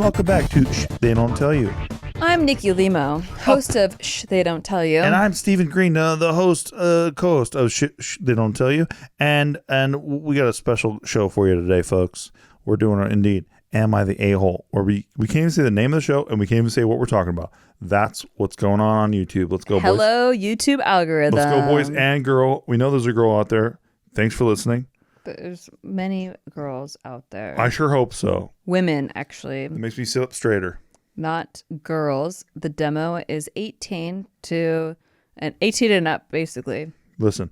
welcome back to Shh, They Don't Tell You. I'm Nikki Limo, host of Shh, They Don't Tell You. And I'm Stephen Green, the host, co-host of Shh, They Don't Tell You. And we got a special show for you today, folks. We're doing our Indeed, Am I the A-Hole? Or we can't even say the name of the show, and we can't even say what we're talking about. That's what's going on YouTube. Let's go, boys. Hello, YouTube algorithm. Let's go, boys and girl. We know there's a girl out there. Thanks for listening. There's many girls out there. I sure hope so. Women, actually. It makes me sit up straighter. Not girls. The demo is 18 and up, basically. Listen,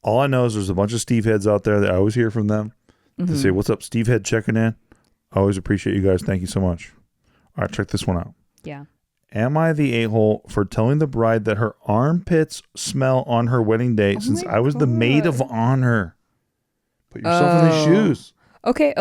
all I know is there's a bunch of Steve heads out there that I always hear from them. To say, what's up, Steve head checking in. I always appreciate you guys. Thank you so much. All right, check this one out. Yeah. Am I the a-hole for telling the bride that her armpits smell on her wedding day since I was the maid of honor? Put yourself in these shoes. Okay.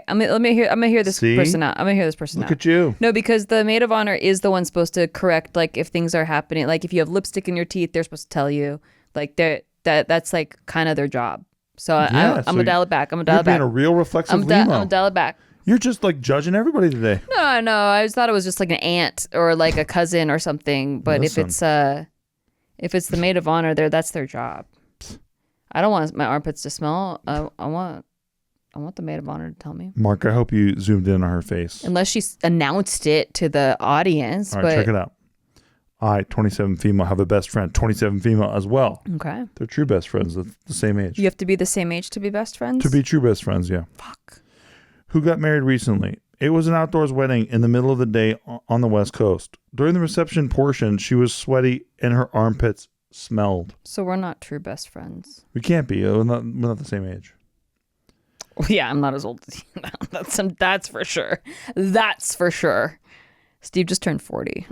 I'm gonna hear this person out. Look at you. No, because the maid of honor is the one supposed to correct, like, if things are happening. Like, if you have lipstick in your teeth, they're supposed to tell you. Like, that's like kind of their job. So I'm gonna dial it back. You're being a real reflexive Limo. I'm gonna dial it back. You're just like judging everybody today. No. I just thought it was just like an aunt or like a cousin or something. But if it's the maid of honor, that's their job. I don't want my armpits to smell. I want the maid of honor to tell me. Mark, I hope you zoomed in on her face. Unless she announced it to the audience. All right, check it out. I, 27 female, have a best friend, 27 female as well. Okay. They're true best friends, the same age. You have to be the same age to be best friends? To be true best friends, yeah. Fuck. Who got married recently? It was an outdoors wedding in the middle of the day on the West Coast. During the reception portion, she was sweaty and her armpits smelled. So we're not true best friends. We can't be. We're not the same age. Well, yeah, I'm not as old as you. That's for sure. That's for sure. Steve just turned 40.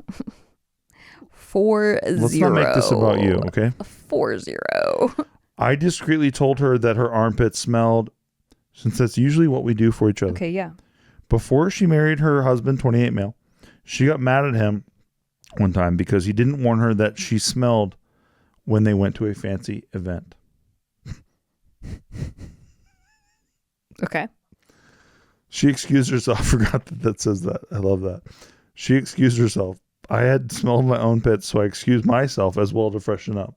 40. Let's not make this about you, okay? 40. I discreetly told her that her armpits smelled, since that's usually what we do for each other. Okay, yeah. Before she married her husband, 28 male, she got mad at him one time because he didn't warn her that she smelled when they went to a fancy event. Okay. She excused herself. I forgot that says that. I love that. She excused herself. I had smelled my own pits, so I excused myself as well to freshen up.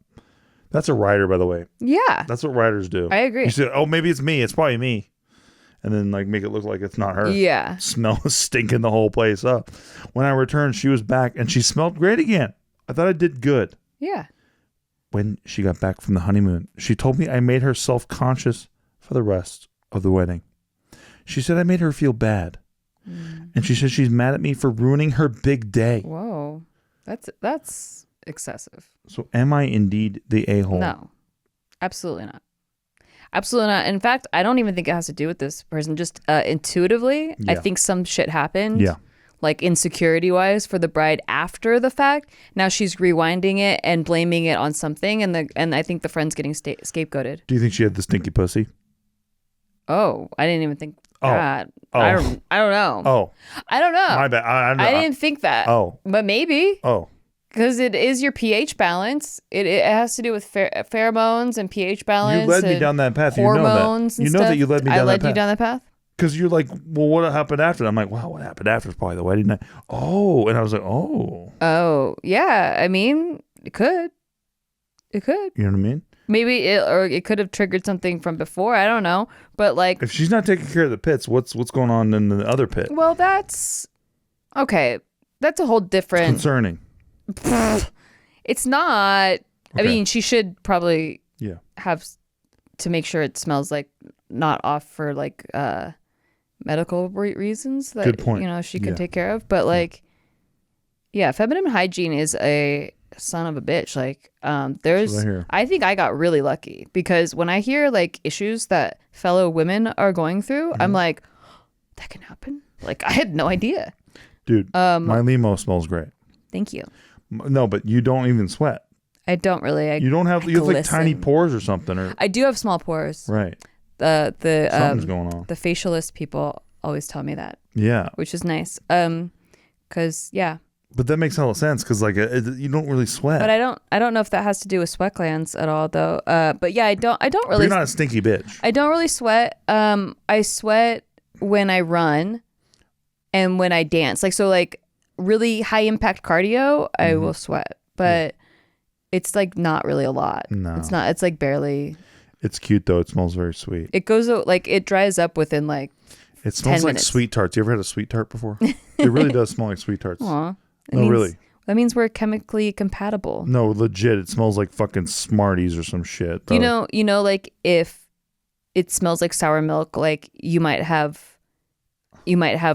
That's a writer, by the way. Yeah. That's what writers do. I agree. You said, oh, maybe it's me. It's probably me. And then like make it look like it's not her. Yeah. Smell stinking the whole place up. When I returned, she was back and she smelled great again. I thought I did good. Yeah. When she got back from the honeymoon, she told me I made her self-conscious for the rest of the wedding. She said I made her feel bad. And she said she's mad at me for ruining her big day. Whoa. That's excessive. So am I indeed the a-hole? No. Absolutely not. Absolutely not. In fact, I don't even think it has to do with this person. Just intuitively, I think some shit happened. Yeah. Like insecurity-wise for the bride after the fact. Now she's rewinding it and blaming it on something, and I think the friend's getting scapegoated. Do you think she had the stinky pussy? Oh, I didn't even think that. Oh. I don't know. Oh. I don't know. My bad. I didn't think that. Oh. But maybe. Oh. Because it is your pH balance. It has to do with pheromones and pH balance. You led me down that path. Hormones you know that you led me down that path. I led you down that path? Because you're like, well, what happened after? I'm like, well, what happened after is probably the wedding night. Oh. And I was like, oh. Oh, yeah. I mean, it could. It could. You know what I mean? Maybe it could have triggered something from before. I don't know. But like, if she's not taking care of the pits, what's going on in the other pit? Well, that's okay. That's a whole different. It's concerning. It's not. Okay. I mean, she should probably have to make sure it smells like not off for like medical reasons that, good point. You know, she can take care of. But like, yeah, feminine hygiene is a son of a bitch. Like, I think I got really lucky because when I hear like issues that fellow women are going through, I'm like, that can happen. Like, I had no idea. Dude, my Limo smells great. Thank you. No, but you don't even sweat. I don't really. You have like tiny pores or something. Or I do have small pores. Right. Something's going on. The facialist people always tell me that. Yeah. Which is nice. Because But that makes hella sense because like you don't really sweat. But I don't know if that has to do with sweat glands at all though. But yeah, I don't really. But you're not a stinky bitch. I don't really sweat. I sweat when I run. and when I dance. Like, so like really high impact cardio, I will sweat, but it's like not really a lot. No. It's not. It's like barely. It's cute though. It smells very sweet. It goes like it dries up within like. It smells 10 like minutes. sweet tarts. You ever had a sweet tart before? It really does smell like sweet tarts. Aw. No, really. That means we're chemically compatible. No, legit. It smells like fucking Smarties or some shit. Though. You know, like if it smells like sour milk, like you might have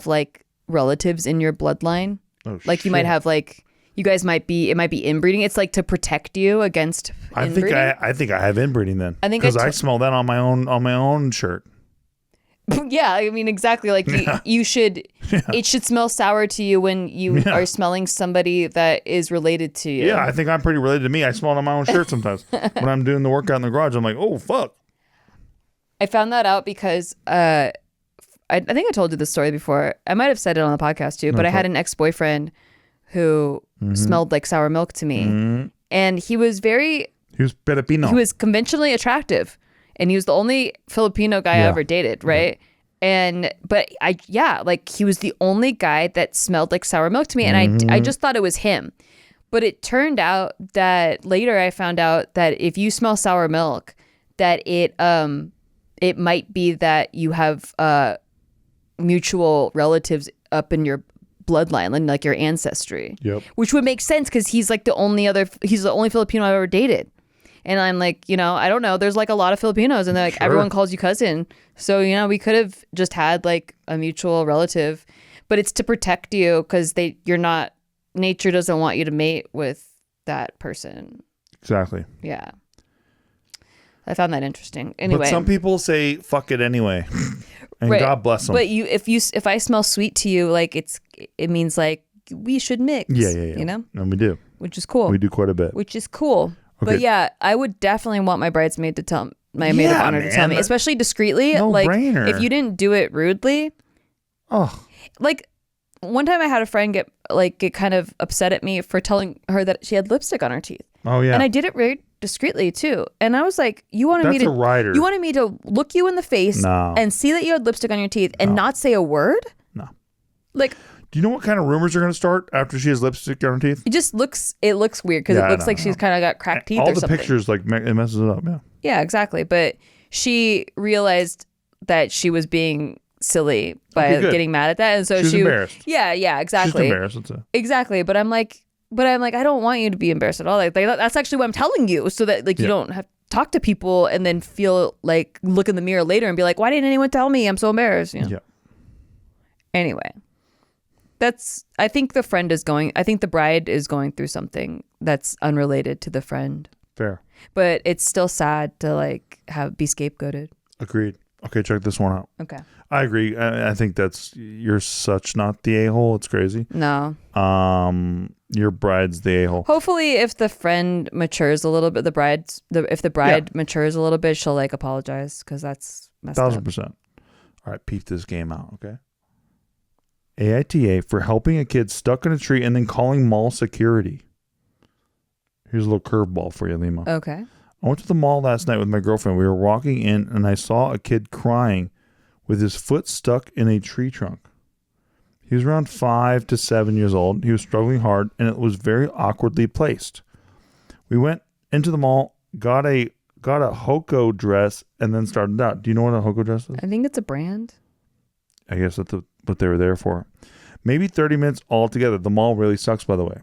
like relatives in your bloodline. Oh, like you might have like you guys might be inbreeding. It's like to protect you against inbreeding. I think I have inbreeding then. I think because I smell that on my own shirt. Yeah, I mean exactly. Like you should. Yeah. It should smell sour to you when you are smelling somebody that is related to you. Yeah, I think I'm pretty related to me. I smell it on my own shirt sometimes. When I'm doing the workout in the garage, I'm like, oh fuck. I found that out because I think I told you this story before. I might have said it on the podcast too, but I had an ex-boyfriend who smelled like sour milk to me, and he was Filipino. He was conventionally attractive. And he was the only Filipino guy I ever dated, right? But he was the only guy that smelled like sour milk to me, and I just thought it was him. But it turned out that later I found out that if you smell sour milk, that it might be that you have mutual relatives up in your bloodline and like your ancestry. Yep. Which would make sense because he's the only Filipino I've ever dated. And I'm like, I don't know. There's like a lot of Filipinos, and they're like, everyone calls you cousin. So, we could have just had like a mutual relative, but it's to protect you because nature doesn't want you to mate with that person. Exactly. Yeah. I found that interesting. Anyway. But some people say, fuck it anyway. And God bless them. But if I smell sweet to you, like it means like we should mix. Yeah. And we do. Which is cool. We do quite a bit. Which is cool. Okay. But yeah, I would definitely want my bridesmaid to tell my maid of honor to tell me, especially discreetly. No like brainer. If you didn't do it rudely. Oh. Like one time I had a friend get kind of upset at me for telling her that she had lipstick on her teeth. Oh yeah. And I did it very discreetly too. And I was like, you wanted me to look you in the face and see that you had lipstick on your teeth and not say a word? No. Like, do you know what kind of rumors are going to start after she has lipstick on her teeth? It looks weird because it looks like she's kind of got cracked teeth or something. All the pictures, like, it messes it up, yeah. Yeah, exactly. But she realized that she was being silly by getting mad at that. And so she was embarrassed. Yeah, exactly. She's embarrassed. Exactly. But I'm like, I don't want you to be embarrassed at all. Like that's actually what I'm telling you so that you don't have to talk to people and then feel like look in the mirror later and be like, why didn't anyone tell me? I'm so embarrassed. Yeah. Anyway. I think the bride is going through something that's unrelated to the friend. Fair. But it's still sad to be scapegoated. Agreed. Okay, check this one out. Okay. I agree. I think you're such not the a-hole. It's crazy. No. Your bride's the a-hole. Hopefully if the friend matures a little bit, if the bride matures a little bit, she'll apologize because that's messed up. 1,000%. All right, peep this game out, okay? AITA for helping a kid stuck in a tree and then calling mall security. Here's a little curveball for you, Limo. Okay. I went to the mall last night with my girlfriend. We were walking in and I saw a kid crying with his foot stuck in a tree trunk. He was around 5 to 7 years old. He was struggling hard and it was very awkwardly placed. We went into the mall, got a Hoko dress, and then started out. Do you know what a Hoko dress is? I think it's a brand. I guess that's what they were there for. Maybe 30 minutes altogether. The mall really sucks, by the way.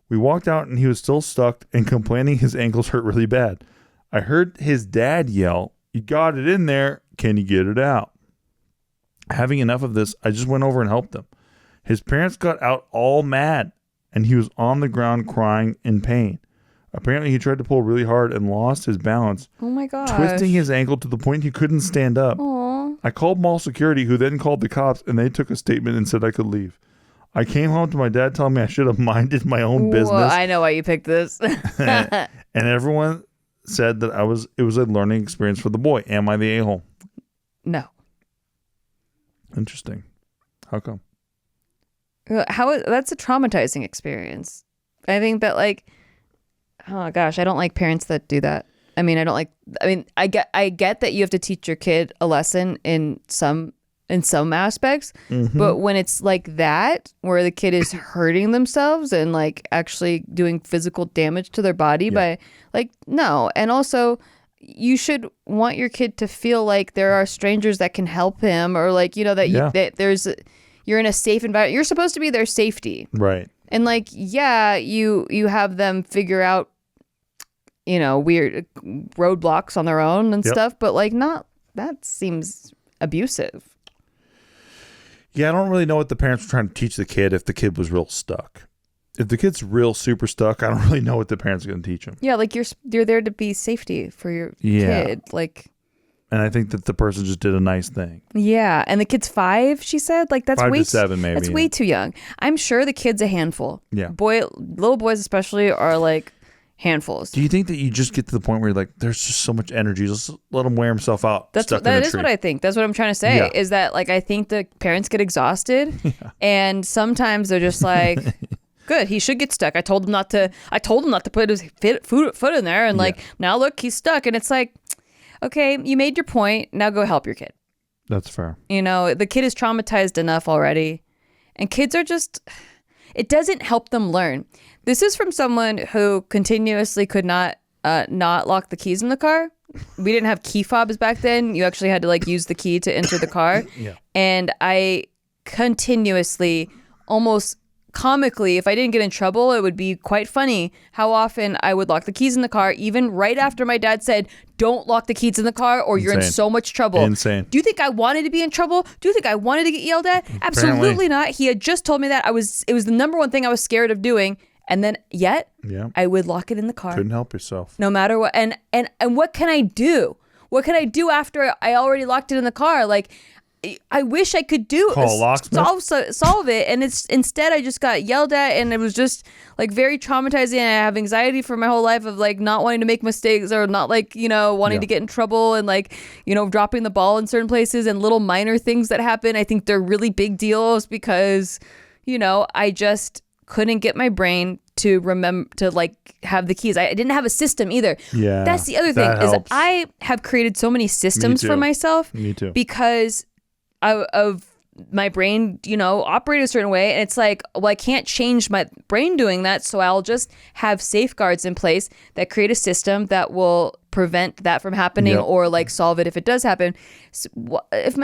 We walked out and he was still stuck and complaining his ankles hurt really bad. I heard his dad yell, "You got it in there. Can you get it out?" Having enough of this, I just went over and helped him. His parents got out all mad and he was on the ground crying in pain. Apparently he tried to pull really hard and lost his balance. Oh my gosh. Twisting his ankle to the point he couldn't stand up. Aww. I called mall security, who then called the cops, and they took a statement and said I could leave. I came home to my dad telling me I should have minded my own business. Well, I know why you picked this. And everyone said that it was a learning experience for the boy. Am I the a-hole? No. Interesting. How come? That's a traumatizing experience. I think that oh gosh, I don't like parents that do that. I get that you have to teach your kid a lesson in some in some aspects. But when it's like that, where the kid is hurting themselves and like actually doing physical damage to their body by like, no. And also you should want your kid to feel like there are strangers that can help him, or like, you know, that, you're in a safe environment. You're supposed to be their safety. Right. And like, yeah, you have them figure out, you know, weird roadblocks on their own and stuff, but like that seems abusive. Yeah, I don't really know what the parents were trying to teach the kid if the kid was real stuck. If the kid's real super stuck, I don't really know what the parents are going to teach him. Yeah, like you're there to be safety for your kid. Like, and I think that the person just did a nice thing. Yeah, and the kid's 5, she said. Like that's 5 to 7 maybe. That's way too young. I'm sure the kid's a handful. Yeah. Little boys especially are like handfuls. Do you think that you just get to the point where you're like, there's just so much energy, just let him wear himself out? That is what I think. That's what I'm trying to say, is that like I think the parents get exhausted and sometimes they're just like, good, he should get stuck. I told him not to put his foot in there, and like now look, he's stuck. And it's like, okay, you made your point, now go help your kid. That's fair. You know, the kid is traumatized enough already, and kids are just, it doesn't help them learn. This is from someone who continuously could not lock the keys in the car. We didn't have key fobs back then. You actually had to like use the key to enter the car. And I continuously, almost comically, if I didn't get in trouble, it would be quite funny how often I would lock the keys in the car, even right after my dad said, don't lock the keys in the car or you're in so much trouble. Insane. Do you think I wanted to be in trouble? Do you think I wanted to get yelled at? Absolutely not. He had just told me that. It was the number one thing I was scared of doing. And then yet I would lock it in the car. Couldn't help yourself. No matter what. And what can I do? What can I do after I already locked it in the car? Like, I wish I could call a locksmith. solve it, and it's instead I just got yelled at, and it was just like very traumatizing. And I have anxiety for my whole life of like not wanting to make mistakes, or not like, you know, wanting to get in trouble, and like, you know, dropping the ball in certain places, and little minor things that happen. I think they're really big deals because, you know, I just couldn't get my brain to remember to like have the keys. I didn't have a system either. Yeah, that's the other thing is I have created so many systems for myself. Me too. Because of my brain, you know, operate a certain way, and it's like, well, I can't change my brain doing that, so I'll just have safeguards in place that create a system that will prevent that from happening, or like solve it if it does happen. So, if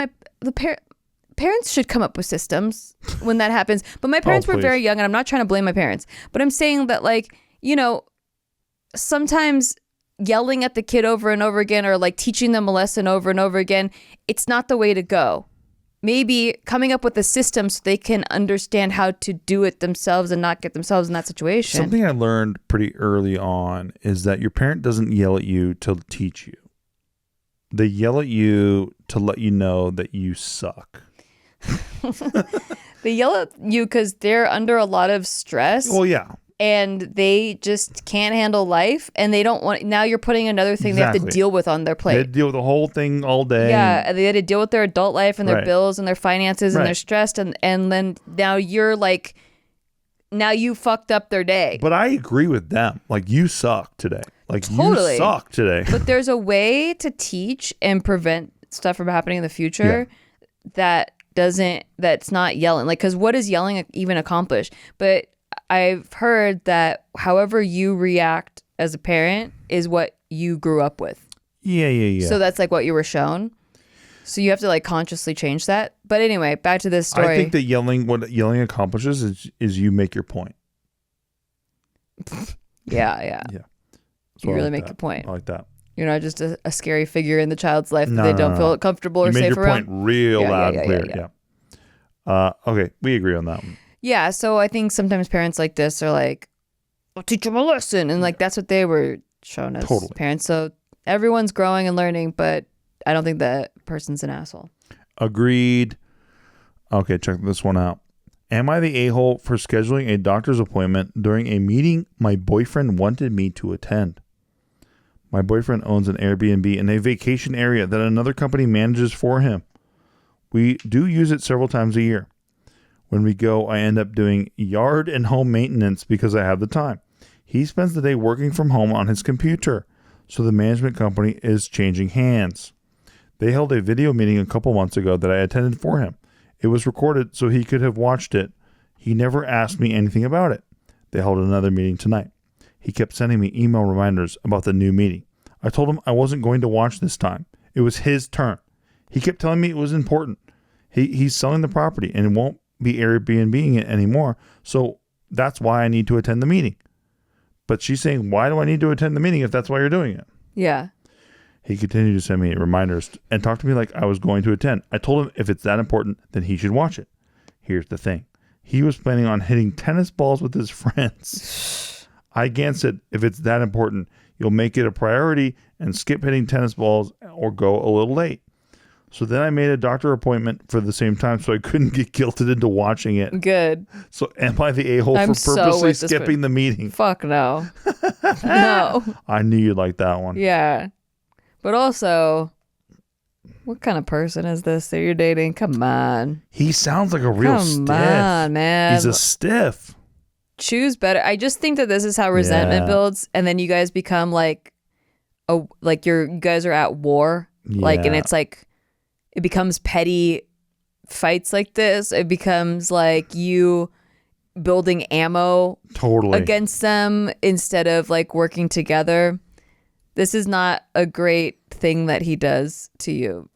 parents should come up with systems when that happens. But my parents were very young, and I'm not trying to blame my parents, but I'm saying that, like, you know, sometimes yelling at the kid over and over again, or like teaching them a lesson over and over again, it's not the way to go. Maybe coming up with a system so they can understand how to do it themselves and not get themselves in that situation. Something I learned pretty early on is that your parent doesn't yell at you to teach you. They yell at you to let you know that you suck. They yell at you because they're under a lot of stress. Well, yeah. And they just can't handle life, and they don't want. Now you're putting another thing they have to deal with on their plate. They deal with the whole thing all day. Yeah, they had to deal with their adult life and their bills and their finances, and they're stressed, and then now you're like, now you fucked up their day. But I agree with them. Like, you suck today. Like, you suck today. But there's a way to teach and prevent stuff from happening in the future that's not yelling. Like, because what does yelling even accomplish? But I've heard that however you react as a parent is what you grew up with. Yeah. So that's like what you were shown. So you have to like consciously change that. But anyway, back to this story. I think that what yelling accomplishes is you make your point. Yeah. So you really make your point. I like that. You're not just a scary figure in the child's life that they don't feel comfortable or safe around. You made your point real loud and clear. Yeah. Okay, we agree on that one. Yeah, so I think sometimes parents like this are like, I'll teach them a lesson. And like, that's what they were shown as parents. So everyone's growing and learning, but I don't think that person's an asshole. Agreed. Okay, check this one out. Am I the a-hole for scheduling a doctor's appointment during a meeting my boyfriend wanted me to attend? My boyfriend owns an Airbnb in a vacation area that another company manages for him. We do use it several times a year. When we go, I end up doing yard and home maintenance because I have the time. He spends the day working from home on his computer, so the management company is changing hands. They held a video meeting a couple months ago that I attended for him. It was recorded so he could have watched it. He never asked me anything about it. They held another meeting tonight. He kept sending me email reminders about the new meeting. I told him I wasn't going to watch this time. It was his turn. He kept telling me it was important. He's selling the property and won't be Airbnb-ing it anymore. So that's why I need to attend the meeting. But she's saying, why do I need to attend the meeting if that's why you're doing it? Yeah. He continued to send me reminders and talk to me like I was going to attend. I told him if it's that important, then he should watch it. Here's the thing. He was planning on hitting tennis balls with his friends. I again said, if it's that important, you'll make it a priority and skip hitting tennis balls or go a little late. So then I made a doctor appointment for the same time so I couldn't get guilted into watching it. Good. So am I the a-hole for purposely skipping the meeting? Fuck no. No. I knew you'd like that one. Yeah. But also, what kind of person is this that you're dating? Come on. He sounds like a real stiff. Come on, man. He's a stiff. Choose better. I just think that this is how resentment builds, and then you guys become like you guys are at war. Yeah. And it's like it becomes petty fights like this. It becomes like you building ammo against them instead of like working together. This is not a great thing that he does to you.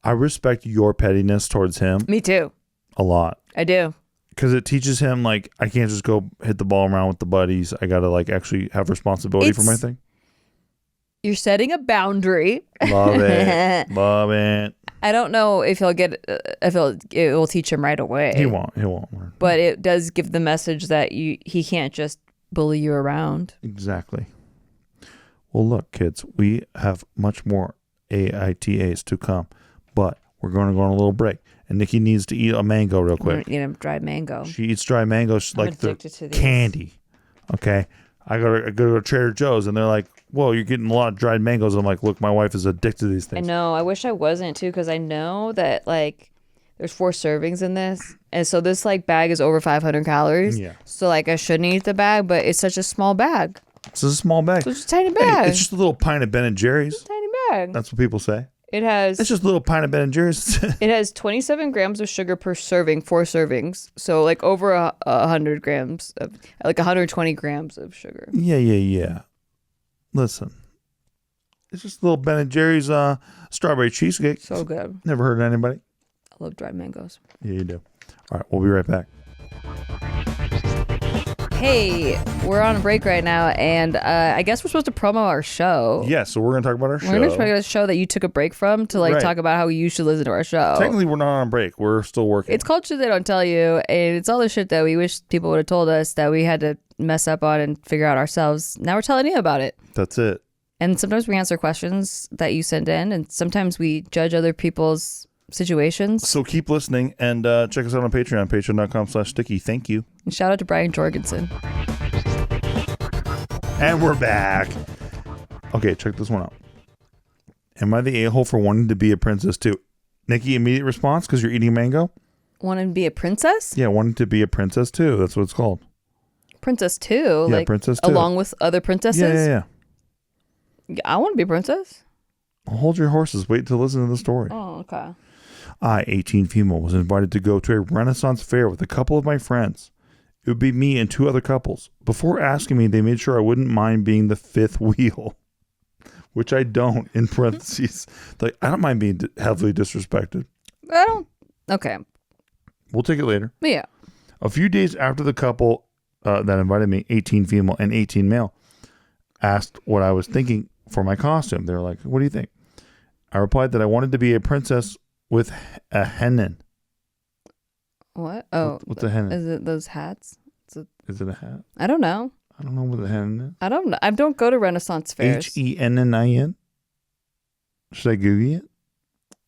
I respect your pettiness towards him. Me too. A lot. I do. Because it teaches him, like, I can't just go hit the ball around with the buddies. I got to, like, actually have responsibility for my thing. You're setting a boundary. Love it. Love it. I don't know if it will teach him right away. He won't. But it does give the message that he can't just bully you around. Exactly. Well, look, kids, we have much more AITAs to come, but we're going to go on a little break. And Nikki needs to eat a mango real quick. Eat a dry mango. She eats dry mangoes like the candy. Okay. I go to Trader Joe's and they're like, whoa, you're getting a lot of dried mangoes. I'm like, look, my wife is addicted to these things. I know. I wish I wasn't too, because I know that like there's 4 servings in this. And so this like bag is over 500 calories. Yeah. So like I shouldn't eat the bag, but it's such a small bag. It's a small bag. It's just a tiny bag. Hey, it's just a little pint of Ben & Jerry's. It's a tiny bag. That's what people say. It's just a little pint of Ben & Jerry's. It has 27 grams of sugar per serving, 4 servings. So like over 100 grams of, like 120 grams of sugar. Yeah. Listen, it's just a little Ben & Jerry's strawberry cheesecake. So good. Never heard of anybody. I love dried mangoes. Yeah, you do. All right, we'll be right back. Hey, we're on a break right now, and I guess we're supposed to promo our show. Yeah, so we're going to talk about our show. We're going to talk about a show that you took a break from to talk about how you should listen to our show. Technically, we're not on break. We're still working. It's called Shit They Don't Tell You, and it's all the shit that we wish people would have told us that we had to mess up on and figure out ourselves. Now we're telling you about it. That's it. And sometimes we answer questions that you send in, and sometimes we judge other people's situations. So keep listening and check us out on Patreon, patreon.com/sticky. Thank you. And shout out to Brian Jorgensen. And we're back. Okay, check this one out. Am I the a-hole for wanting to be a princess too? Nikki, immediate response because you're eating mango? Wanting to be a princess? Yeah, wanting to be a princess too. That's what it's called. Princess too? Yeah, princess too. Along with other princesses? Yeah. I want to be a princess. Hold your horses. Wait to listen to the story. Oh, okay. I, 18 female, was invited to go to a Renaissance fair with a couple of my friends. It would be me and 2 other couples. Before asking me, they made sure I wouldn't mind being the 5th wheel, which I don't, in parentheses. Like, I don't mind being heavily disrespected. I don't. Okay. We'll take it later. Yeah. A few days after the couple that invited me, 18 female and 18 male, asked what I was thinking for my costume. They were like, what do you think? I replied that I wanted to be a princess with a hennin. What? Oh. What's a hennin? Is it those hats? Is it a hat? I don't know. I don't know what a hennin is. I don't know. I don't go to Renaissance fairs. HENNIN? Should I Google it?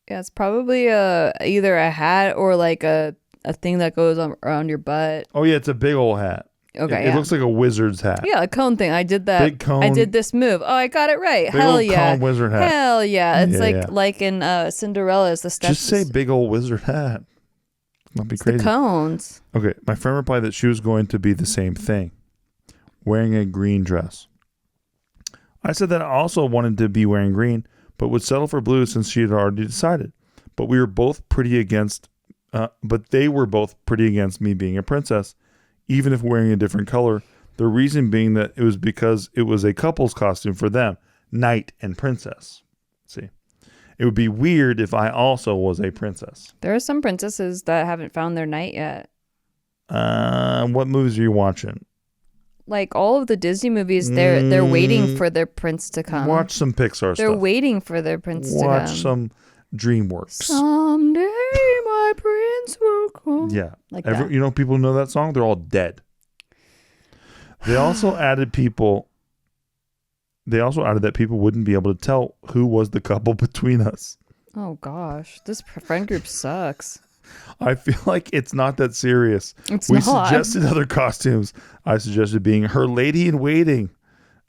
Yeah, it's probably either a hat or like a thing that goes around your butt. Oh, yeah, it's a big old hat. Okay, It looks like a wizard's hat. Yeah, a cone thing. I did that. Big cone. I did this move. Oh, I got it right. Big Hell old yeah. cone wizard hat. Hell yeah. It's Yeah, like in Cinderella's the steps. Just say big old wizard hat. Not be It's crazy. the cones. Okay, my friend replied that she was going to be the same thing, wearing a green dress. I said that I also wanted to be wearing green, but would settle for blue since she had already decided. But we were both pretty against, but they were both pretty against me being a princess, even if wearing a different color. The reason being that it was because it was a couple's costume for them, knight and princess. See, it would be weird if I also was a princess. There are some princesses that haven't found their knight yet. What movies are you watching? Like all of the Disney movies, they're waiting for their prince to come. Watch some Pixar stuff. They're waiting for their prince to come. Watch some DreamWorks. Someday my prince will come. Yeah. Like that. You know people who know that song? They're all dead. They also added that people wouldn't be able to tell who was the couple between us. Oh gosh, this friend group sucks. I feel like it's not that serious. We suggested other costumes. I suggested being her lady in waiting.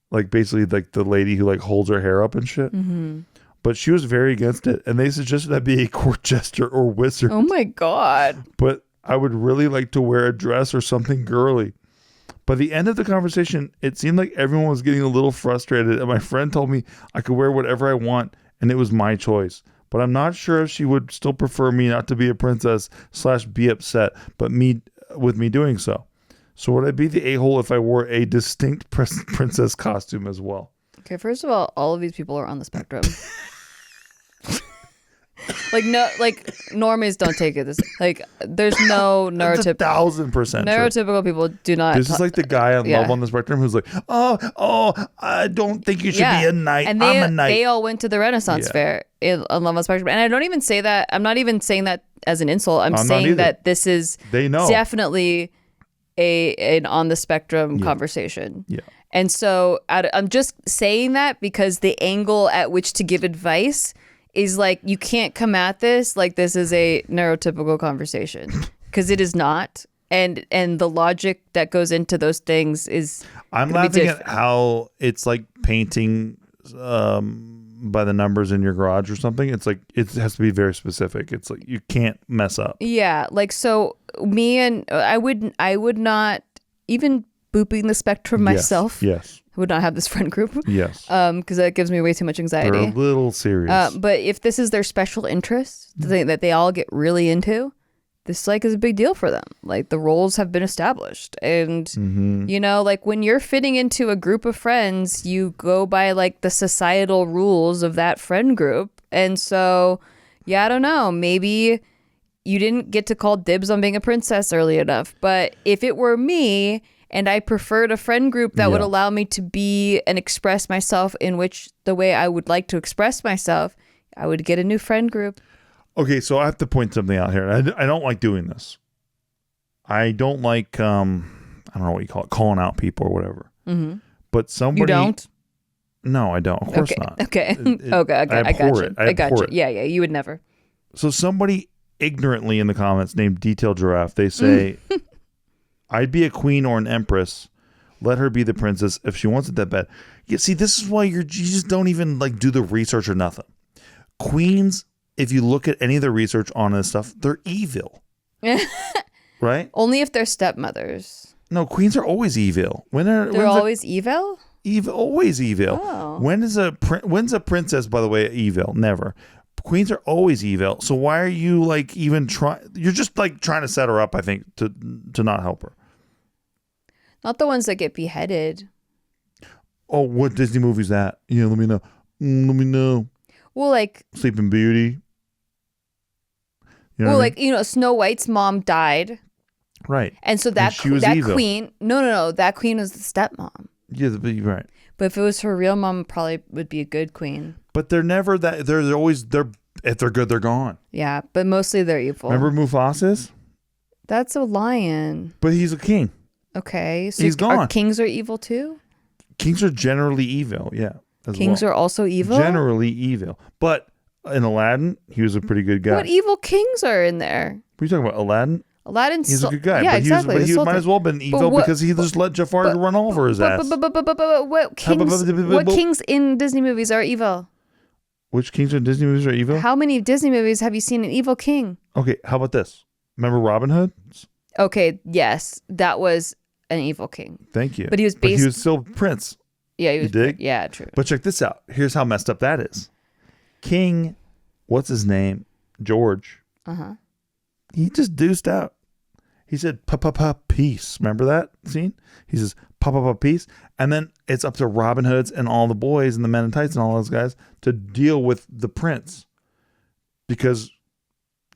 Like basically like the lady who like holds her hair up and shit. Mm-hmm. But she was very against it. And they suggested I be a court jester or wizard. Oh my God. But I would really like to wear a dress or something girly. By the end of the conversation, it seemed like everyone was getting a little frustrated. And my friend told me I could wear whatever I want. And it was my choice. But I'm not sure if she would still prefer me not to be a princess / be upset, but with me doing so. So would I be the a-hole if I wore a distinct princess costume as well? Okay, first of all of these people are on the spectrum. Normies don't take it this. Like, there's no neurotypical. 1,000% neurotypical people do not. This is like the guy on Love on the Spectrum who's like, oh, I don't think you should be a knight. And I'm a knight. They all went to the Renaissance Fair on Love on the Spectrum, and I don't even say that. I'm not even saying that as an insult. I'm saying that this is definitely an on the spectrum conversation. Yeah. And so I'm just saying that because the angle at which to give advice is like, you can't come at this like this is a neurotypical conversation, because it is not. And the logic that goes into those things is I'm laughing at how it's like painting by the numbers in your garage or something. It's like it has to be very specific. It's like you can't mess up. Yeah, like so me and I would not even booping the spectrum myself. Yes. I would not have this friend group. Yes. Because that gives me way too much anxiety. They're a little serious. But if this is their special interest, the thing that they all get really into, this like is a big deal for them. Like the roles have been established, and you know, like when you're fitting into a group of friends, you go by like the societal rules of that friend group. And so, yeah, I don't know. Maybe you didn't get to call dibs on being a princess early enough. But if it were me, and I preferred a friend group that would allow me to be and express myself in which the way I would like to express myself, I would get a new friend group. Okay, so I have to point something out here. I don't like doing this. I don't like, I don't know what you call it, calling out people or whatever. Mm-hmm. But somebody... You don't? No, I don't. Of course not. Okay. Okay, I got you. I got you. Yeah, you would never. So somebody ignorantly in the comments named Detail Giraffe, they say... I'd be a queen or an empress. Let her be the princess if she wants it that bad. Yeah, see, this is why you just don't even like do the research or nothing. Queens, if you look at any of the research on this stuff, they're evil. Right? Only if they're stepmothers. No, queens are always evil. They're always evil? Evil, always evil. Oh. When's a princess, by the way, evil? Never. Queens are always evil. So why are you like even trying? You're just like trying to set her up, I think, to not help her. Not the ones that get beheaded. Oh, what Disney movie is that? Yeah, let me know. Let me know. Well, like Sleeping Beauty. You know like, you know, Snow White's mom died. Right. And so that queen, no, that queen was the stepmom. Yeah, you're right. But if it was her real mom, probably would be a good queen. But they're never that. They're always if they're good, they're gone. Yeah, but mostly they're evil. Remember Mufasa? That's a lion. But he's a king. Okay, so he's gone. Kings are evil too? Kings are generally evil. Yeah. Kings are also evil? Generally evil. But in Aladdin, he was a pretty good guy. What evil kings are in there? What are you talking about? Aladdin? He's a good guy. Yeah, but exactly. He might as well have been evil because he just let Jafar run over his ass. But what kings in Disney movies are evil? Which kings in Disney movies are evil? How many Disney movies have you seen an evil king? Okay, how about this? Remember Robin Hood? Okay, yes. That was an evil king. Thank you. But he was still prince. Yeah, he was. You dig? Yeah, true. But check this out. Here's how messed up that is. King, what's his name? George. He just deuced out. He said, "Pa peace." Remember that scene? He says, "Pa peace," and then it's up to Robin Hoods and all the boys and the men in tights and all those guys to deal with the prince, because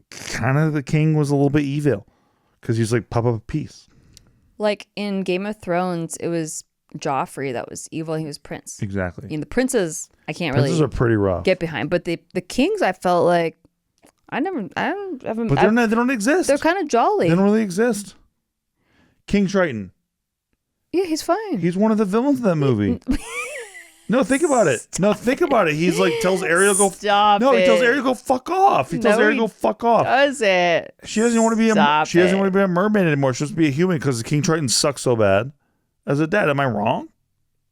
kind of the king was a little bit evil, because he's like, "Pa peace." Like in Game of Thrones, it was Joffrey that was evil. He was prince. Exactly. I mean, the princes, I can't Princes really are pretty rough. get behind, but the kings, I felt like I haven't. But they don't exist. They're kind of jolly. They don't really exist. King Triton. Yeah, he's fine. He's one of the villains of that movie. No, think about it. No, think about it. He's like tells Ariel go. Stop. No, he tells Ariel go fuck off. He tells Ariel go fuck off. Does it? She doesn't want to be She doesn't want to be a mermaid anymore. She wants to be a human because King Triton sucks so bad. As a dad, am I wrong?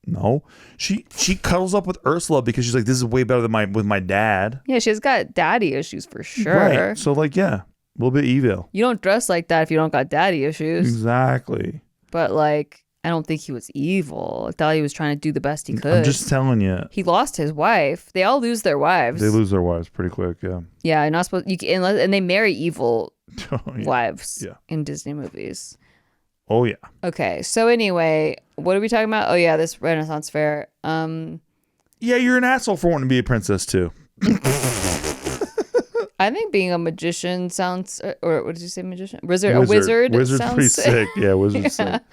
No. She cuddles up with Ursula because she's like, this is way better than with my dad. Yeah, she's got daddy issues for sure. Right. So like, yeah, a little bit evil. You don't dress like that if you don't got daddy issues. Exactly. But like, I don't think he was evil. I thought he was trying to do the best he could. I'm just telling you. He lost his wife. They all lose their wives. They lose their wives pretty quick. Yeah. Yeah, you're not supposed. And they marry evil wives. Yeah. In Disney movies. Oh yeah. Okay, so anyway, what are we talking about? Oh yeah, this Renaissance fair. Yeah, you're an asshole for wanting to be a princess too. I think being a magician sounds, or what did you say, magician? Wizard. Wizard's sounds pretty sick. Yeah, wizard's sick.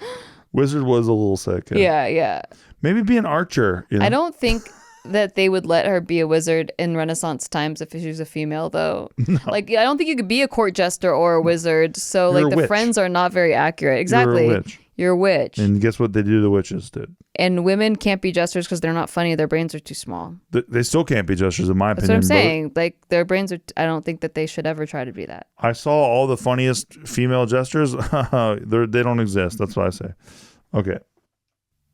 Wizard was a little sick. Yeah. Maybe be an archer. You know? I don't think that they would let her be a wizard in Renaissance times if she was a female, though. No. Like, I don't think you could be a court jester or a wizard. So, You're like, the friends are not very accurate. Exactly. You're a witch. And guess what they do to witches did? And women can't be jesters because they're not funny. Their brains are too small. They still can't be jesters, in my opinion. That's what I'm saying. Like, their brains are, I don't think that they should ever try to be that. I saw all the funniest female jesters. They don't exist. That's what I say. Okay.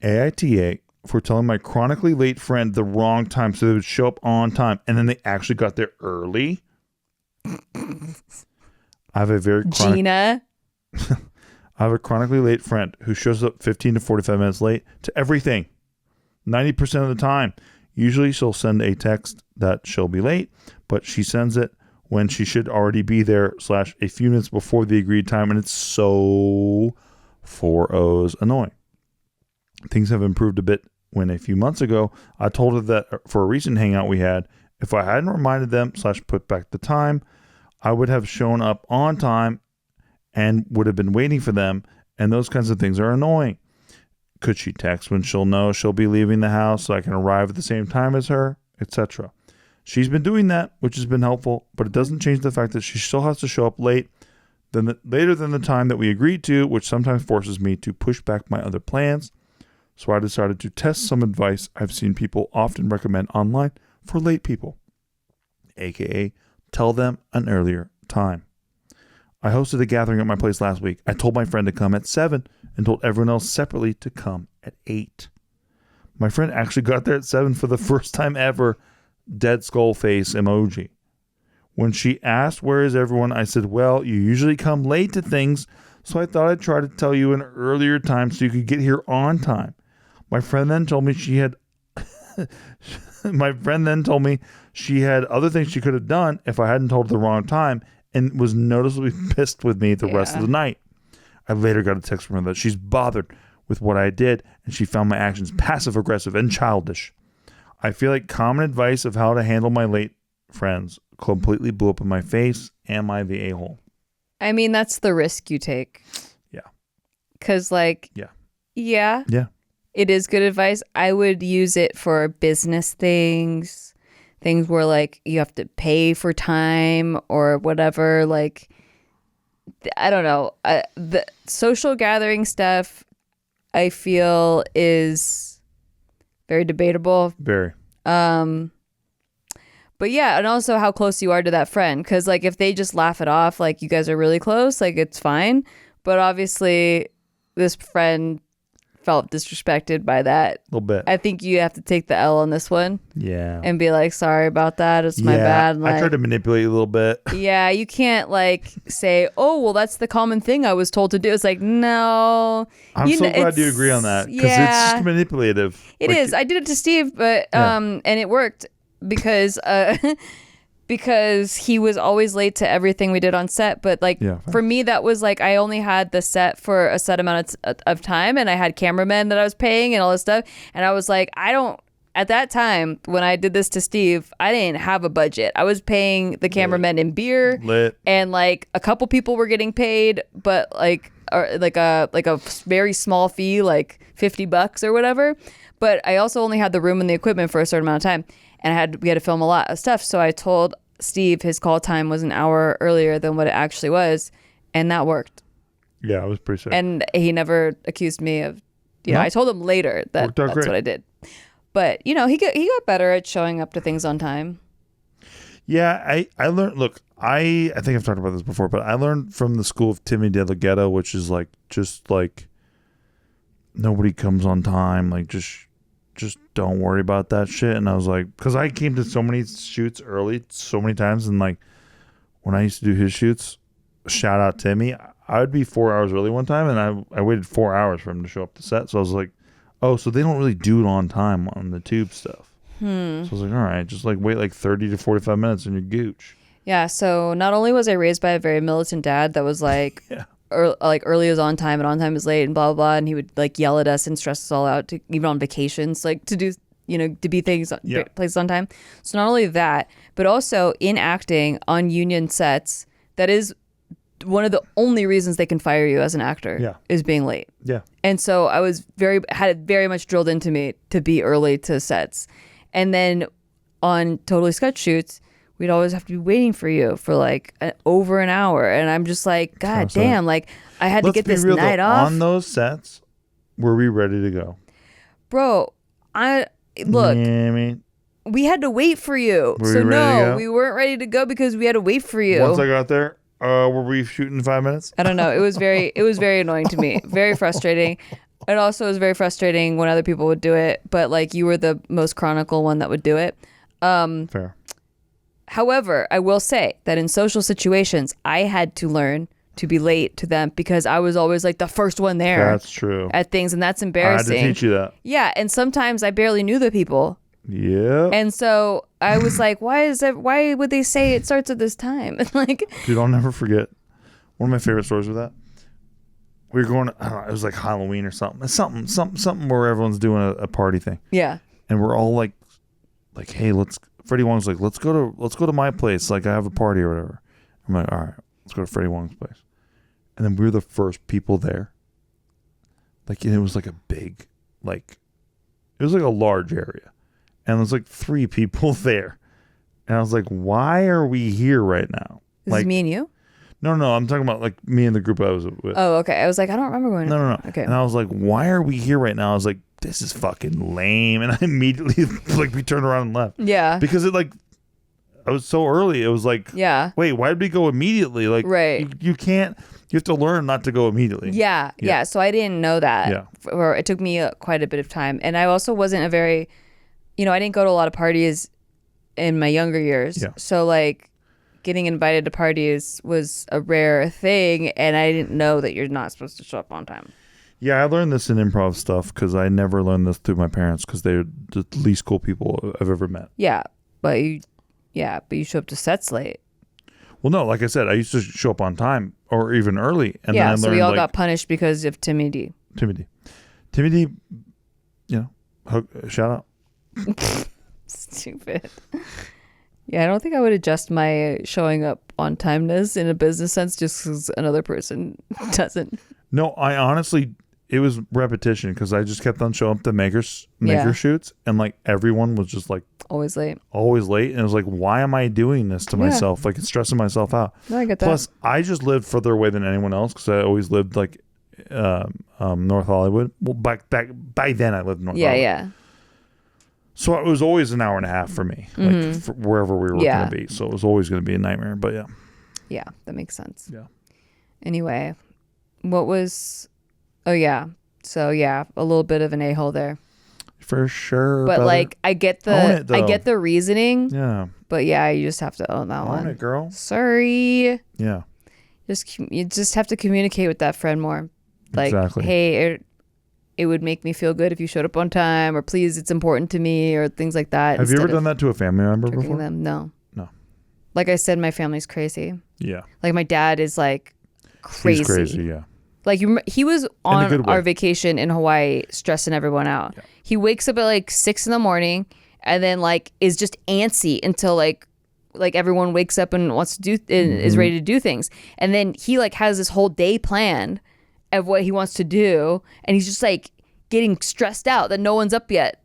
AITA for telling my chronically late friend the wrong time so they would show up on time, and then they actually got there early. I have a very Gina. I have a chronically late friend who shows up 15 to 45 minutes late to everything, 90% of the time. Usually she'll send a text that she'll be late, but she sends it when she should already be there / a few minutes before the agreed time, and it's so 4 O's annoying. Things have improved a bit when a few months ago, I told her that for a recent hangout we had, if I hadn't reminded them / put back the time, I would have shown up on time and would have been waiting for them, and those kinds of things are annoying. Could she text when she'll know she'll be leaving the house so I can arrive at the same time as her, etc.? She's been doing that, which has been helpful, but it doesn't change the fact that she still has to show up later than the time that we agreed to, which sometimes forces me to push back my other plans. So I decided to test some advice I've seen people often recommend online for late people, aka tell them an earlier time. I hosted a gathering at my place last week. I told my friend to come at 7 and told everyone else separately to come at 8. My friend actually got there at 7 for the first time ever, dead skull face emoji. When she asked, where is everyone? I said, well, you usually come late to things, so I thought I'd try to tell you an earlier time so you could get here on time. My friend then told me she had other things she could have done if I hadn't told her the wrong time, and was noticeably pissed with me the rest of the night. I later got a text from her that she's bothered with what I did, and she found my actions passive-aggressive and childish. I feel like common advice of how to handle my late friends completely blew up in my face. Am I the a-hole? I mean, that's the risk you take. Yeah. Because, like, yeah. It is good advice. I would use it for business things where, like, you have to pay for time or whatever. Like, I don't know. The social gathering stuff, I feel, is very debatable. Very. But yeah, and also how close you are to that friend. Because, like, if they just laugh it off, like, you guys are really close, like, it's fine. But obviously, this friend felt disrespected by that. A little bit. I think you have to take the L on this one. Yeah. And be like, sorry about that. It's my bad. And, like, I tried to manipulate you a little bit. Yeah, you can't, like, say, oh, well, that's the common thing I was told to do. It's like, no. I'm so glad you agree on that. Because it's just manipulative. It is. I did it to Steve, but and it worked. because because he was always late to everything we did on set. But like for me, that was like I only had the set for a set amount of time, and I had cameramen that I was paying and all this stuff. And I was like, at that time when I did this to Steve, I didn't have a budget. I was paying the cameramen in beer, and like a couple people were getting paid, but like a very small fee, like $50 or whatever. But I also only had the room and the equipment for a certain amount of time. And we had to film a lot of stuff. So I told Steve his call time was an hour earlier than what it actually was. And that worked. Yeah, it was pretty sick. And he never accused me of, I told him later that that's great. What I did. But, he got better at showing up to things on time. Yeah, I learned, look, I think I've talked about this before, but I learned from the school of Timmy De La Ghetto, which is like, just like, nobody comes on time. Like, just don't worry about that shit. And I was like, because I came to so many shoots early so many times, and like when I used to do his shoots, shout out Timmy, I would be 4 hours early one time, and I waited 4 hours for him to show up to set. So I was like, oh, so they don't really do it on time on the tube stuff. So I was like, all right, just like wait like 30 to 45 minutes and you're gooch. Yeah, so not only was I raised by a very militant dad that was like early is on time and on time is late and blah blah blah, and he would like yell at us and stress us all out even on vacations, like to do to be things places on time. So not only that, but also in acting on union sets, that is one of the only reasons they can fire you as an actor is being late. Yeah. And so I had it very much drilled into me to be early to sets. And then on Totally Sketch shoots, we'd always have to be waiting for you for like over an hour. And I'm just like, God damn, like I had to get this night off. On those sets, were we ready to go? Bro, we had to wait for you. So no, we weren't ready to go because we had to wait for you. Once I got there, were we shooting 5 minutes? I don't know. It was very annoying to me. Very frustrating. It also was very frustrating when other people would do it, but like you were the most chronicle one that would do it. Fair. However, I will say that in social situations, I had to learn to be late to them because I was always like the first one there. That's true. At things, and that's embarrassing. I had to teach you that. Yeah, and sometimes I barely knew the people. Yeah. And so I was like, why would they say it starts at this time? Like, dude, I'll never forget. One of my favorite stories with that. We were going, I don't know, it was like Halloween or something. Something where everyone's doing a party thing. Yeah. And we're all like, hey, Freddie Wong's like, let's go to my place. Like I have a party or whatever. I'm like, all right, let's go to Freddie Wong's place. And then we were the first people there. Like, and it was like a big, like, it was like a large area. And there's like 3 people there. And I was like, why are we here right now? This like, is me and you? No, I'm talking about like me and the group I was with. Oh, okay. I was like, I don't remember going. No. Okay. And I was like, why are we here right now? I was like, this is fucking lame. And I immediately like we turned around and left. Yeah. Because it like, I was so early. It was like, yeah. Wait, why did we go immediately? Like, right. You can't. You have to learn not to go immediately. Yeah. So I didn't know that. Yeah. Or it took me quite a bit of time, and I also wasn't a very, I didn't go to a lot of parties in my younger years. Yeah. So like, getting invited to parties was a rare thing, and I didn't know that you're not supposed to show up on time. Yeah, I learned this in improv stuff because I never learned this through my parents because they're the least cool people I've ever met. Yeah, but you show up to sets late. Well, no, like I said, I used to show up on time or even early, and then I learned, so we all got punished because of Timmy D. Timmy D, shout out. Stupid. Yeah, I don't think I would adjust my showing up on timeness in a business sense just because another person doesn't. No, I honestly, it was repetition because I just kept on showing up to maker shoots, and like everyone was just like always late. And it was like, why am I doing this to myself? Like it's stressing myself out. No, I get that. Plus, I just lived further away than anyone else because I always lived like North Hollywood. Well, back by then I lived in North Hollywood. Yeah. So it was always an hour and a half for me, like for wherever we were going to be. So it was always going to be a nightmare. But yeah. Yeah, that makes sense. Yeah. Anyway, what was? Oh yeah. So yeah, a little bit of an a-hole there. For sure. But like, I get the reasoning. Yeah. But yeah, you just have to own that one. Own it, girl. Sorry. Yeah. You just have to communicate with that friend more. Like, exactly. Hey, it would make me feel good if you showed up on time, or please, it's important to me, or things like that. Have you ever done that to a family member before? Them. No. No. Like I said, my family's crazy. Yeah. Like my dad is like crazy. He's crazy, yeah. Like he was on our vacation in Hawaii stressing everyone out. Yeah. He wakes up at like 6 a.m. and then like is just antsy until like everyone wakes up and wants to do is ready to do things. And then he like has this whole day planned of what he wants to do, and he's just like getting stressed out that no one's up yet.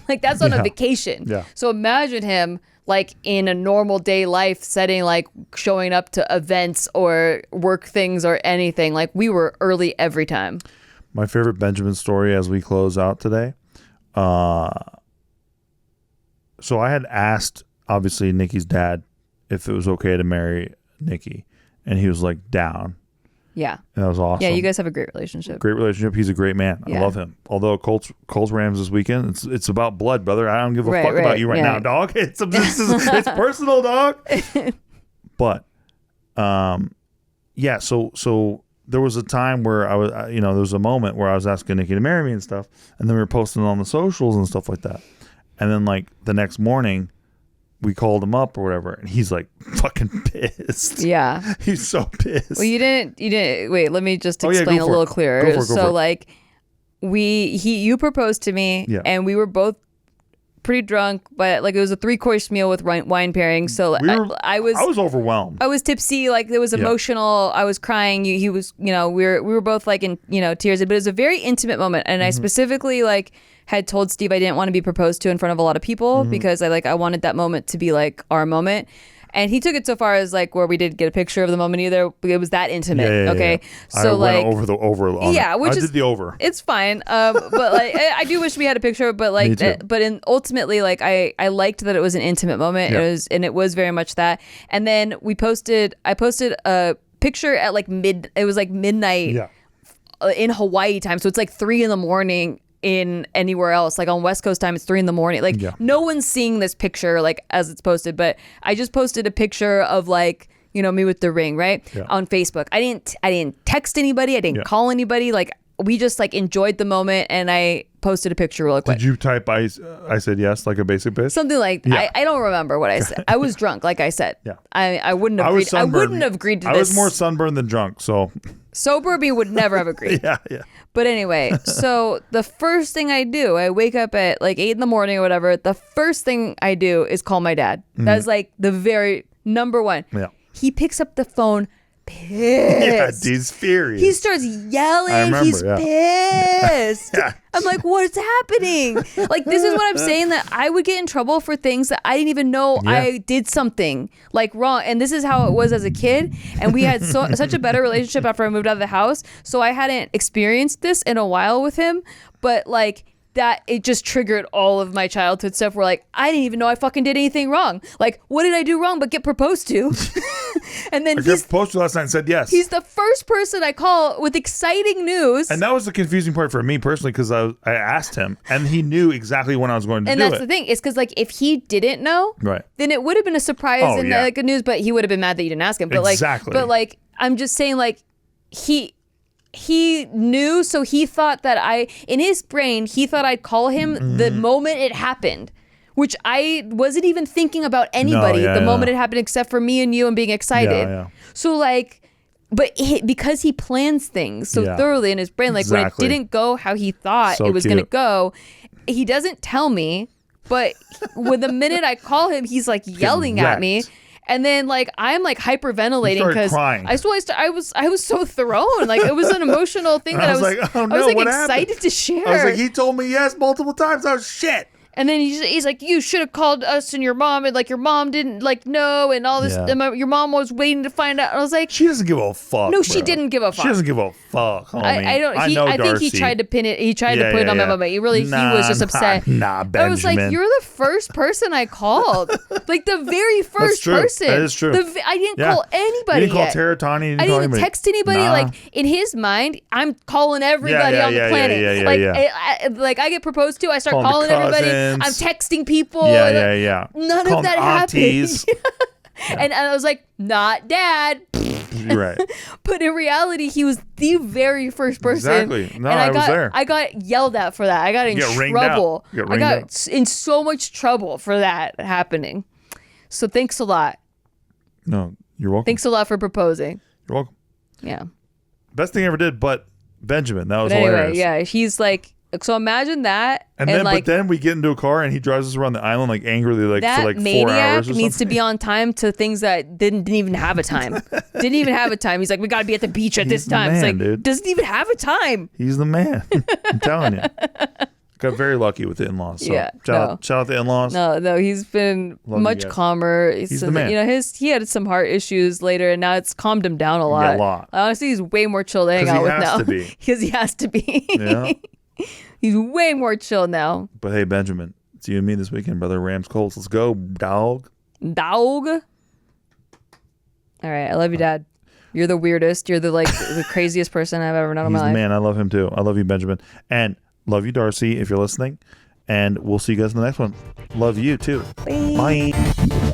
Like that's on a vacation. Yeah. So imagine him like in a normal day life setting, like showing up to events or work things or anything. Like we were early every time. My favorite Benjamin story as we close out today. So I had asked, obviously, Nikki's dad if it was okay to marry Nikki, and he was like down. Yeah. And that was awesome. Yeah, you guys have a great relationship. Great relationship. He's a great man. Yeah. I love him. Although Colts Rams this weekend, it's about blood, brother. I don't give a fuck about you right now, dog. It's personal, dog. But yeah, so there was a time where I was, there was a moment where I was asking Nikki to marry me and stuff, and then we were posting on the socials and stuff like that. And then like the next morning, we called him up or whatever, and he's like fucking pissed. Yeah. He's so pissed. Well, you didn't wait, let me just explain a little clearer. Go for it. Like you proposed to me, and we were both pretty drunk, but like it was a 3-course meal with wine pairing. So I was overwhelmed. I was tipsy, like it was emotional. I was crying. He was, we were both like in, tears, but it was a very intimate moment. And I specifically like had told Steve I didn't want to be proposed to in front of a lot of people because I wanted that moment to be like our moment. And he took it so far as like where we didn't get a picture of the moment either. It was that intimate. Okay. Yeah. So I went over on it. Did the over. It's fine. But like I do wish we had a picture, but like ultimately like I liked that it was an intimate moment. Yeah. It was very much that. And then I posted a picture at like midnight in Hawaii time. So it's like 3 a.m. in anywhere else, like on West Coast time, it's 3 a.m. Like no one's seeing this picture like as it's posted, but I just posted a picture of like, me with the ring, right? On Facebook. I didn't text anybody. I didn't call anybody. Like we just like enjoyed the moment, and I posted a picture real quick. Did you type I said yes, like a basic bitch? Something like I don't remember what I said. I was drunk, like I said. Yeah. I wouldn't have agreed. I wouldn't have agreed to this. I was more sunburned than drunk, so sober me would never have agreed. Yeah. But anyway, so the first thing I do, I wake up at like 8 a.m. or whatever. The first thing I do is call my dad. That's like the very number one. Yeah. He picks up the phone, pissed. Yeah, he's furious. He starts yelling. He's pissed. Yeah. I'm like, what's happening? Like, this is what I'm saying, that I would get in trouble for things that I didn't even know I did something like wrong. And this is how it was as a kid. And we had such a better relationship after I moved out of the house. So I hadn't experienced this in a while with him. But like, that it just triggered all of my childhood stuff where like I didn't even know I fucking did anything wrong. Like, what did I do wrong but get proposed to? And then I got proposed to last night and said yes. He's the first person I call with exciting news. And that was the confusing part for me personally, because I asked him and he knew exactly when I was going to do it. And that's the thing, is because like if he didn't know, then it would have been a surprise and like a news, but he would have been mad that you didn't ask him. But like I'm just saying, like he knew, so he thought that in his brain, he thought I'd call him the moment it happened, which I wasn't even thinking about anybody the moment it happened, except for me and you and being excited. Yeah. So like, but because he plans things so thoroughly in his brain, like when it didn't go how he thought it was going to go, he doesn't tell me, but with the minute I call him, he's like yelling at me. And then like I'm like hyperventilating because I was so thrown. Like it was an emotional thing that I was like, oh, no, I was like excited happened? To share. I was like, he told me yes multiple times. Oh shit. And then he's like, you should have called us and your mom, and like your mom didn't like know, and all this. And your mom was waiting to find out. And I was like, she doesn't give a fuck. No, she didn't give a fuck. She doesn't give a fuck. Homie. I think he tried to pin it. He tried to put it on my mom, but he was just upset. Nah, Benjamin. I was like, you're the first person I called, like the very first person. That is true. I didn't call anybody. You didn't call Tara, Tani. I didn't text anybody. Nah. Like in his mind, I'm calling everybody on the planet. Like I get proposed to, I start calling everybody. I'm texting people. Yeah. None of that happened. And I was like, not dad. You're right. But in reality, he was the very first person. Exactly. No, and I was there. I got yelled at for that. I got in trouble. I got in so much trouble for that happening. So thanks a lot. No, you're welcome. Thanks a lot for proposing. You're welcome. Yeah. Best thing I ever did, but Benjamin. That was but anyway, hilarious. Yeah, he's like, so imagine that. And then, but then we get into a car and he drives us around the island like angrily, like for like 4 hours. That maniac needs to be on time to things that didn't even have a time. Didn't even have a time. He's like, we got to be at the beach at this time. Man, it's like, dude. Doesn't even have a time. He's the man. I'm telling you. Got very lucky with the in-laws. So yeah, shout out the in-laws. No, he's been much calmer. He's the man. You know, he had some heart issues later, and now it's calmed him down a lot. Yeah, a lot. Honestly, he's way more chill to hang out with now. Because he has to be. Yeah. He's way more chill now. But hey, Benjamin, it's you and me this weekend, brother. Rams Colts. Let's go, dog. Dog. All right, I love you, Dad. You're the weirdest. You're the craziest person I've ever known in my life. Man, I love him too. I love you, Benjamin, and love you, Darcy, if you're listening. And we'll see you guys in the next one. Love you too. Bye. Bye.